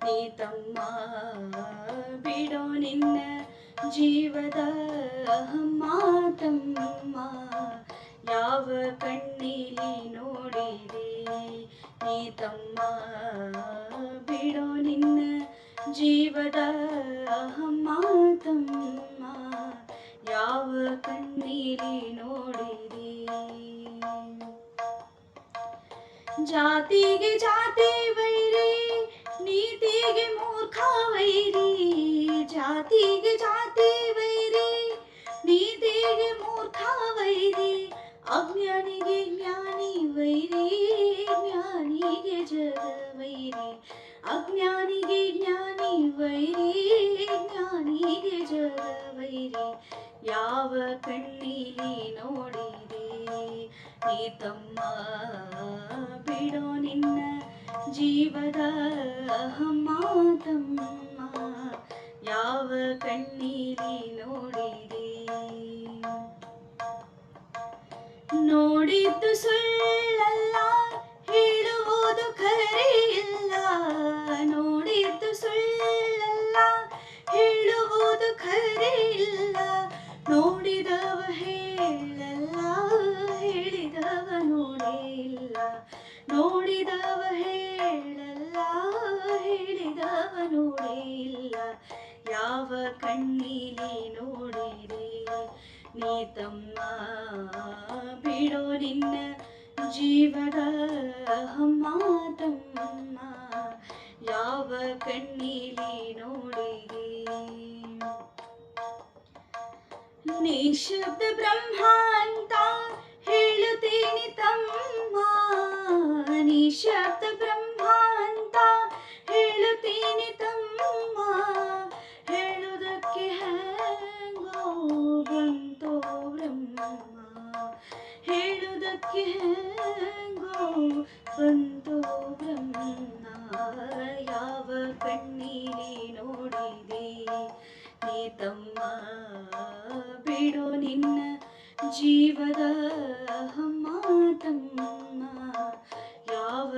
ನೀ ತಮ್ಮ ಬಿಡೋ ನಿನ್ನ ಜೀವದ ಮಾತಮ್ಮ ಯಾವ ಕಣ್ಣೀಲಿ ನೋಡಿದೆ ನೀ ತಮ್ಮ ಬಿಡೋ ನಿನ್ನ ಜೀವದ ಮಾತಮ್ಮ ಯಾವ ಕಣ್ಣೀಲಿ ನೋಡಿದೆ ಜಾತಿಗೆ ಜಾತಿ ವೈರಿ ನೀತಿಗೆ ಮೂರ್ಖ ವೈರಿ ಜಾತಿಗೆ ಜಾತಿ ವೈರಿ ನೀತಿಗೆ ಮೂರ್ಖ ವೈರಿ ಅಜ್ಞಾನಿಗೆ ಜ್ಞಾನಿ ವೈರಿ ಜ್ಞಾನಿಗೆ ಜಗ ವೈರಿ ಅಜ್ಞಾನಿಗೆ ಜ್ಞಾನಿ ವೈರಿ ಜ್ಞಾನಿಗೆ ಜಗ ವೈರಿ ಯಾವ ಕಣ್ಣೀಲಿ ನೋಡಿದೆ ನೀ ತಮ್ಮ ಬಿಡೋ ನಿನ್ನ ಜೀವದ ಮಾತಮ್ಮ ಯಾವ ಕಣ್ಣೀಲಿ ನೋಡಿದೆ ನೋಡಿದ್ದು ಸುಳ್ಳಲ್ಲ ಹೇಳುವುದು ಖರೆಯಿಲ್ಲ ನೋಡಿದ್ದು ಸುಳ್ಳಲ್ಲ ಹೇಳುವುದು ಖರೆಯಿಲ್ಲ ನೋಡಿದವ ಹೇಳಲ್ಲ ಹೇಳಿದವ ನೋಡೇ ಇಲ್ಲ ನೋಡಿದವ ಹೇಳಲ್ಲ ಹೇಳಿದವ ನೋಡೇ ಇಲ್ಲ ಯಾವ ಕಣ್ಣೀಲಿ ನೋಡಿದೆ ನೀ ತಮ್ಮ ಬಿಡೋ ನಿನ್ನ ಜೀವದ ಮಾತಮ್ಮ ಯಾವ ಕಣ್ಣೀಲಿ ನೋಡಿದೆ ನಿಶಬ್ದ ಬ್ರಹ್ಮ ಅಂತ ಹೇಳುತ್ತೀನಿ ತಮ್ಮ ನಿಶಬ್ದ ಬ್ರಹ್ಮ ಅಂತ ಹೇಳುತ್ತೀನಿ ತಮ್ಮ ಹೇಳುವುದಕ್ಕೆ ಹೆಂಗೋ ಬಂತೋ ಬ್ರಹ್ಮ ಹೇಳುವುದಕ್ಕೆ ಹೆಂಗೋ ಬಂತೋ ಬ್ರಹ್ಮ ಯಾವ ಕಣ್ಣೀಲಿ ನೋಡಿದೆ ನೀ ತಮ್ಮ ಬಿಡೋ ನಿನ್ನ ಜೀವದ ಮಾತಮ್ಮ ಯಾವ